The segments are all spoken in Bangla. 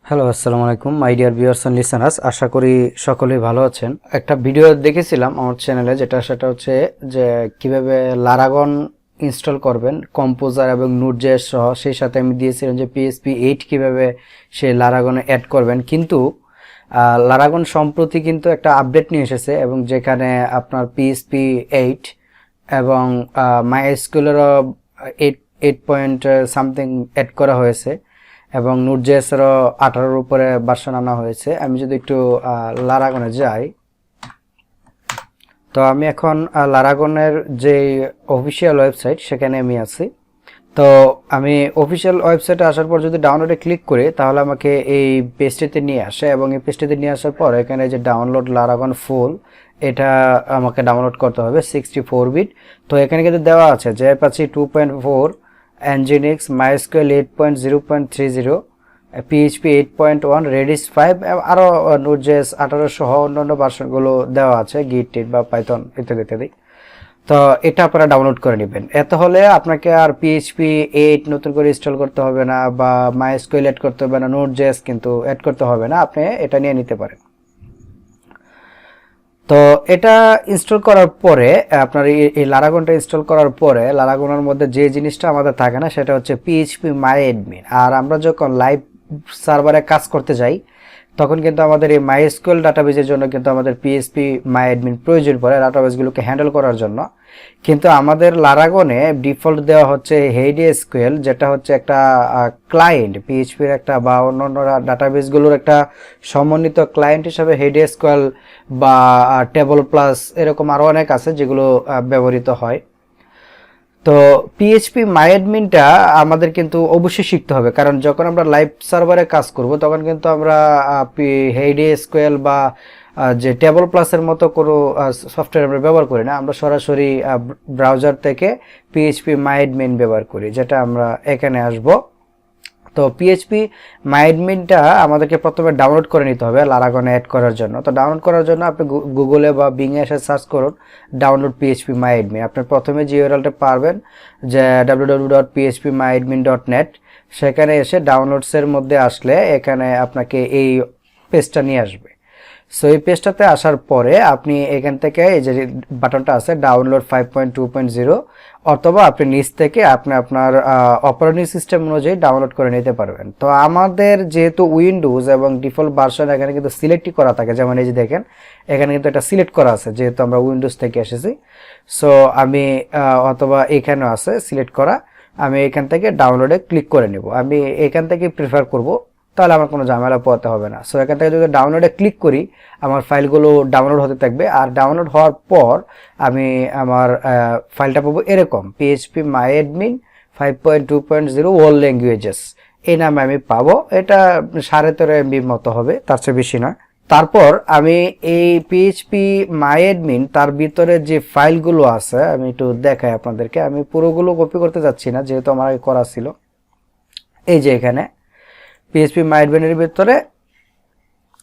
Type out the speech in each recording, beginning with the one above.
হ্যালো, আসসালামু আলাইকুম my dear viewers and listeners. আশা করি সকলেই ভালো আছেন। একটা ভিডিও দেখেছিলাম আমার চ্যানেলে, সেটা হচ্ছে যে কিভাবে লারাগন ইনস্টল করবেন কম্পোজার এবং নোড.জেএস সহ। সেই সাথে আমি দিয়েছিলাম যে পিএইচপি 8 কিভাবে সেই লারাগনে অ্যাড করবেন। কিন্তু লারাগন সম্প্রতি কিন্তু একটা আপডেট নিয়ে এসেছে, এবং যেখানে আপনার পিএইচপি 8 এবং মাইএসকিউএলেরও 8 পয়েন্ট সামথিং অ্যাড করা হয়েছে, এবং নোড.জেএসেরও 18-র উপরে ভার্সন আনা হয়েছে। আমি যদি একটু লারাগনে যাই, তো আমি এখন লারাগনের যে অফিসিয়াল ওয়েবসাইট সেখানে আমি আছি। তো আমি অফিসিয়াল ওয়েবসাইটে আসার পর যদি ডাউনলোডে ক্লিক করি, তাহলে আমাকে এই পেজটিতে নিয়ে আসে, এবং এই পেজটিতে নিয়ে আসার পর এখানে যে ডাউনলোড লারাগন ফুল, এটা আমাকে ডাউনলোড করতে হবে 64 বিট। তো এখানে কিন্তু দেওয়া আছে যে Apache 2.4, Nginx, MySQL 8.0.30, PHP 8.1, Redis 5, আরও নোড.জেএস 18 সহ অন্যান্য ভার্সনগুলো দেওয়া আছে, গিট টিট বা পাইথন ইত্যাদি ইত্যাদি। তো এটা আপনারা ডাউনলোড করে নেবেন। এত হলে আপনাকে আর পিএইচপি 8 নতুন করে ইনস্টল করতে হবে না, বা MySQL অ্যাড করতে হবে না, নোড.জেএস কিন্তু অ্যাড করতে হবে না, আপনি এটা নিয়ে নিতে পারেন। তো এটা ইনস্টল করার পরে আপনার এই লারাগনটা ইনস্টল করার পরে লারাগনের মধ্যে যে জিনিসটা আমাদের থাকে না, সেটা হচ্ছে PHPMyAdmin। আর আমরা যখন লাইভ সার্ভারে কাজ করতে যাই, তখন কিন্তু আমাদের এই MySQL ডাটাবেজের জন্য কিন্তু আমাদের PHPMyAdmin প্রয়োজন পড়ে ডাটাবেসগুলোকে হ্যান্ডেল করার জন্য। কিন্তু আমাদের লারাগনে ডিফল্ট দেওয়া হচ্ছে HeyDSQL, যেটা হচ্ছে একটা ক্লায়েন্ট, পিএইচপির একটা বা অন্যান্য ডাটাবেসগুলোর একটা সমন্বিত ক্লায়েন্ট হিসাবে HeyDSQL বা টেবল প্লাস এরকম আরও অনেক আছে যেগুলো ব্যবহৃত হয়। তো PHPMyAdminটা আমাদের কিন্তু অবশ্যই শিখতে হবে, কারণ যখন আমরা লাইভ সার্ভারে কাজ করব, তখন কিন্তু আমরা HeyDSQL বা যে টেবল প্লাসের মতো কোনো সফটওয়্যার আমরা ব্যবহার করি না। আমরা সরাসরি ব্রাউজার থেকে PHPMyAdmin ব্যবহার করি, যেটা আমরা এখানে আসব। তো PHPMyAdminটা আমাদেরকে প্রথমে ডাউনলোড করে নিতে হবে লারাগনে অ্যাড করার জন্য। তো ডাউনলোড করার জন্য আপনি গুগলে বা বিংয়ে এসে সার্চ করুন ডাউনলোড PHPMyAdmin। আপনি প্রথমে যে ইউআরএলটা পারবেন যে www.phpmyadmin.net, সেখানে এসে ডাউনলোডসের মধ্যে আসলে এখানে আপনাকে এই পেজটা নিয়ে আসবে। সো এই পেজটাতে আসার পরে আপনি এখান থেকে এই যে বাটনটা আছে ডাউনলোড 5.2.0, অথবা আপনি নিচ থেকে আপনি আপনার অপারেটিং সিস্টেম অনুযায়ী ডাউনলোড করে নিতে পারবেন। তো আমাদের যেহেতু উইন্ডোজ এবং ডিফল্ট ভার্সন এখানে কিন্তু সিলেক্টই করা থাকে, যেমন এই যে দেখেন এখানে কিন্তু এটা সিলেক্ট করা আছে, যেহেতু আমরা উইন্ডোজ থেকে এসেছি। সো আমি অথবা এখানেও আছে সিলেক্ট করা, আমি এখান থেকে ডাউনলোডে ক্লিক করে নেব। আমি এখান থেকে প্রেফার করব, তাহলে আমার কোনো ঝামেলা পোহাতে হবে না। সো এখান থেকে যদি ডাউনলোডে ক্লিক করি, আমার ফাইলগুলো ডাউনলোড হতে থাকবে। আর ডাউনলোড হওয়ার পর আমি আমার ফাইলটা পাবো এরকম PHPMyAdmin 5.2.0 ওয়ার্ল্ড ল্যাঙ্গুয়েজেস, এই নামে আমি পাবো। এটা 13.5 MB মতো হবে, তার চেয়ে বেশি না। তারপর আমি এই PHPMyAdmin তার ভিতরে যে ফাইলগুলো আছে, আমি একটু দেখাই আপনাদেরকে। আমি পুরোগুলো কপি করতে যাচ্ছি না, যেহেতু আমার আগে করা ছিল। এই যে এখানে PHPMyAdmin এর ভিতরে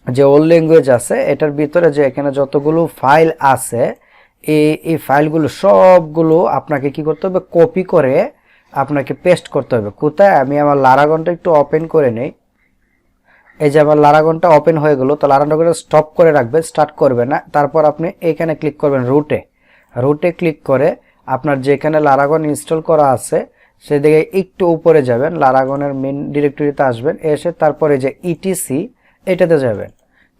যে ওল্ড ল্যাঙ্গুয়েজ আছে, এটার ভিতরে যে এখানে যতগুলো ফাইল আছে, এই ফাইলগুলো সবগুলো আপনাকে কি করতে হবে, কপি করে আপনাকে পেস্ট করতে হবে। কোথায়? আমি আমার লারাগনটা একটু ওপেন করে নেই। এই যে আমার লারাগনটা ওপেন হয়ে গেল। তো লারাগনটা স্টপ করে রাখবেন, স্টার্ট করবে না। তারপর আপনি এখানে ক্লিক করবেন রুটে ক্লিক করে আপনার যেখানে লারাগন ইনস্টল করা আছে সেদিকে একটু উপরে যাবেন, লারাগনের মেন ডিরেক্টরিতে আসবেন, এসে তারপরে যে ইটিসি এটাতে যাবেন।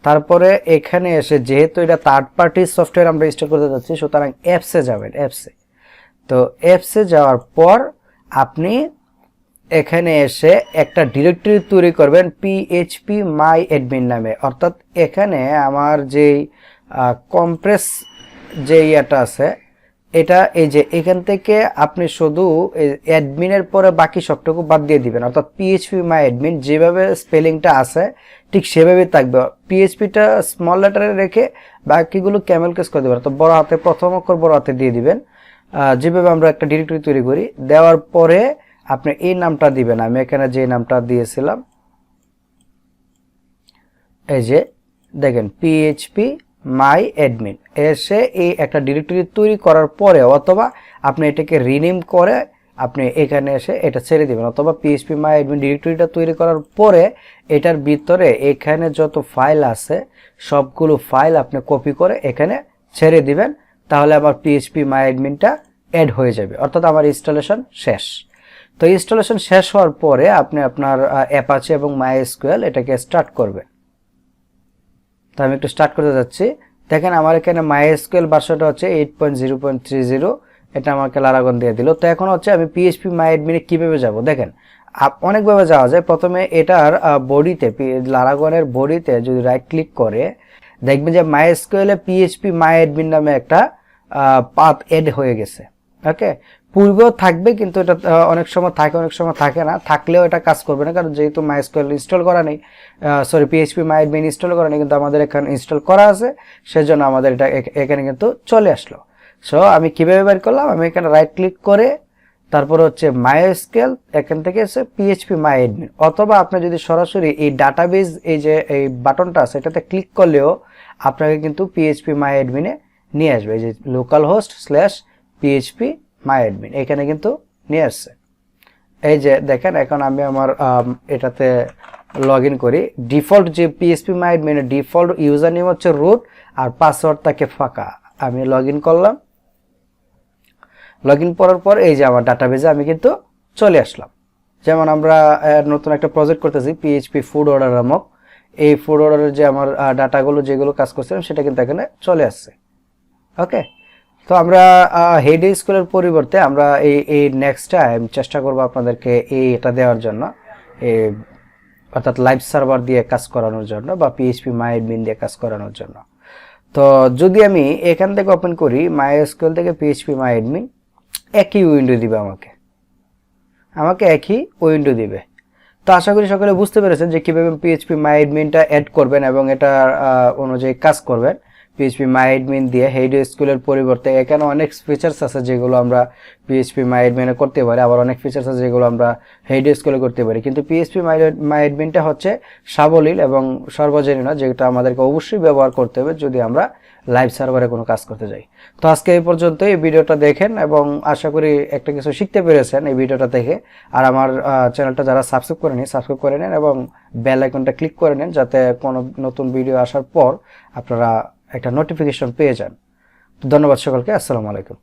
তারপরে এখানে এসে যেহেতু এটা থার্ড পার্টি সফটওয়্যার আমরা ইনস্টল করতে যাচ্ছি, সুতরাং অ্যাপসে যাবেন। তো অ্যাপসে যাওয়ার পর আপনি এখানে এসে একটা ডিরেক্টরি তৈরি করবেন PHPMyAdmin নামে। অর্থাৎ এখানে আমার যেই কম্প্রেস যে ইয়েটা আছে, এটা এই যে এখান থেকে আপনি শুধু অ্যাডমিনের পরে বাকি সবটুকু বাদ দিয়ে দিবেন। অর্থাৎ PHPMyAdmin যেভাবে স্পেলিংটা আছে ঠিক সেভাবেই থাকবে। পিএইচপিটা স্মল লেটারে রেখে বাকিগুলো ক্যামেল কেস করে দেবেন। তো বড় হাতে প্রথম অক্ষর বড় হাতে দিয়ে দিবেন, যেভাবে আমরা একটা ডিরেক্টরি তৈরি করি। দেওয়ার পরে আপনি এই নামটা দিবেন। আমি এখানে যে নামটা দিয়েছিলাম, এই যে দেখেন PHPMyAdmin, এসে এই একটা ডিরেক্টরি তৈরি করার পরে অথবা আপনি এটাকে রিনেম করে আপনি এখানে এসে এটা ছেড়ে দিবেন, অথবা PHPMyAdmin ডিরেক্টরিটা তৈরি করার পরে এটার ভিতরে এখানে যত ফাইল আছে সবগুলো ফাইল আপনি কপি করে এখানে ছেড়ে দিবেন, তাহলে আমার PHPMyAdminটা অ্যাড হয়ে যাবে, অর্থাৎ আমার ইনস্টলেশন শেষ। তো ইনস্টলেশন শেষ হওয়ার পরে আপনি আপনার অ্যাপাচি এবং MySQL এটাকে স্টার্ট করবেন। তো আমি একটু স্টার্ট করতে যাচ্ছি। দেখেন আমার এখানে MySQL ভার্সনটা হচ্ছে 8.0.30, এটা আমাকে Laragon দিয়ে দিল। তো এখন হচ্ছে আমি PHPMyAdmin এ কিভাবে যাব, দেখেন অনেকভাবে যাওয়া যায়। প্রথমে এটার বডিতে, Laragon-এর বডিতে যদি রাইট ক্লিক করে দেখবেন যে MySQL এ PHPMyAdmin নামে একটা পাথ এড হয়ে গেছে। ওকে, পূর্বেও থাকবে, কিন্তু এটা অনেক সময় থাকে অনেক সময় থাকে না, থাকলেও এটা কাজ করবে না, কারণ যেহেতু MySQL ইনস্টল করা নেই, PHPMyAdmin ইনস্টল করা নেই, কিন্তু আমাদের এখানে ইনস্টল করা আছে, সেজন্য আমাদের এটা এখানে কিন্তু চলে আসলো। সো আমি কিভাবে বের করলাম, আমি এখানে রাইট ক্লিক করে তারপর হচ্ছে MySQL, এখান থেকে এসে PHPMyAdmin, অথবা আপনি যদি সরাসরি এই ডাটাবেজ এই যে এই বাটনটা আছে এটাতে ক্লিক করলেও আপনাকে কিন্তু PHPMyAdmin এ নিয়ে আসবে। এই যে localhost/PHPMyAdmin এখানে কিন্তু নিয়ে আসছে। এই যে দেখেন এখন আমি আমার এটাতে লগ ইন করি। ডিফল্ট যে PHPMyAdmin এর ডিফল্ট ইউজার নেম হচ্ছে রুট, আর পাসওয়ার্ড থাকে ফাঁকা। আমি লগ ইন করলাম। লগ ইন করার পর এই যে আমার ডাটাবেজে আমি কিন্তু চলে আসলাম। যেমন আমরা নতুন একটা প্রজেক্ট করতেছি PHP ফুড অর্ডার নামক, এই ফুড অর্ডারের যে আমার ডাটাগুলো যেগুলো কাজ করছিলাম সেটা কিন্তু এখানে চলে আসছে। ওকে, তো আমরা হেড স্কুলের পরিবর্তে আমরা এই নেক্সট টাইম চেষ্টা করব আপনাদেরকে এটা দেওয়ার জন্য, অর্থাৎ লাইভ সার্ভার দিয়ে কাজ করানোর জন্য বা PHPMyAdmin দিয়ে কাজ করানোর জন্য। তো যদি আমি এখান থেকে ওপেন করি MySQL থেকে PHPMyAdmin, একই উইন্ডো দিবে আমাকে একই উইন্ডো দিবে। তো আশা করি সকলে বুঝতে পেরেছেন যে কিভাবে PHPMyAdminটা অ্যাড করবেন এবং এটা অনুযায়ী কাজ করবেন। PHPMyAdmin দিয়ে হেড স্কুলের পরিবর্তে এখানে অনেক ফিচার্স আছে যেগুলো আমরা PHPMyAdmin এ করতে পারি, আবার অনেক ফিচার্স আছে যেগুলো আমরা হেড স্কুলে করতে পারি, কিন্তু PHPMyAdminটা হচ্ছে সাবলীল এবং সর্বজনীন, যেটা আমাদেরকে অবশ্যই ব্যবহার করতে হবে যদি আমরা লাইভ সার্ভারে কোনো কাজ করতে যাই। তো আজকে এই পর্যন্ত, এই ভিডিওটা দেখেন এবং আশা করি একটা কিছু শিখতে পেরেছেন এই ভিডিওটা দেখে। আর আমার চ্যানেলটা যারা সাবস্ক্রাইব করে নেন এবং বেল আইকনটা ক্লিক করে নেন, যাতে কোনো নতুন ভিডিও আসার পর আপনারা একটা নোটিফিকেশন পেয়ে যান। ধন্যবাদ সকলকে, আসসালামু আলাইকুম।